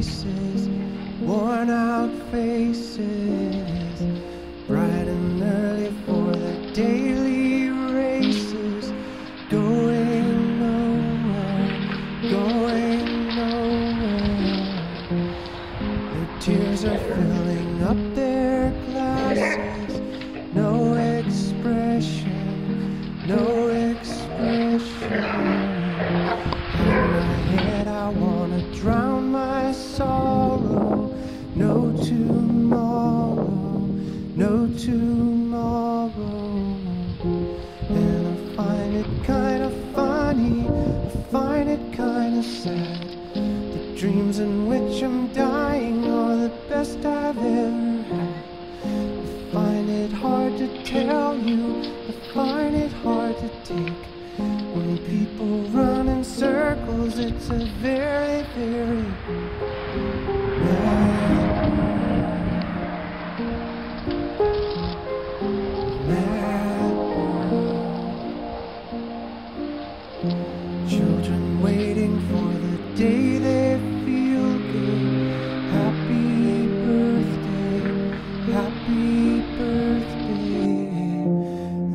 places, worn out faces, bright and early for their daily races, going nowhere, going nowhere. Their tears are filling up their glasses, no expression, no expression. In my head I wanna drown my sorrow. No tomorrow, no tomorrow. And I find it kind of funny, I find it kind of sad. The dreams in which I'm dying are the best I've ever had. I find it hard to tell you, I find it hard to take. When people run in circles, it's a very, very mad world. Children waiting for the day they feel good. Happy birthday, happy birthday.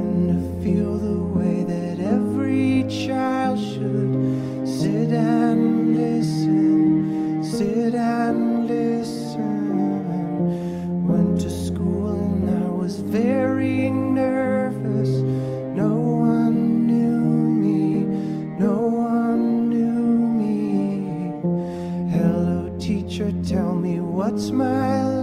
And to feel the way that every child should sit and listen, sit and listen. Went to school and I was very nervous. No one knew me, no one knew me. Hello teacher, tell me what's my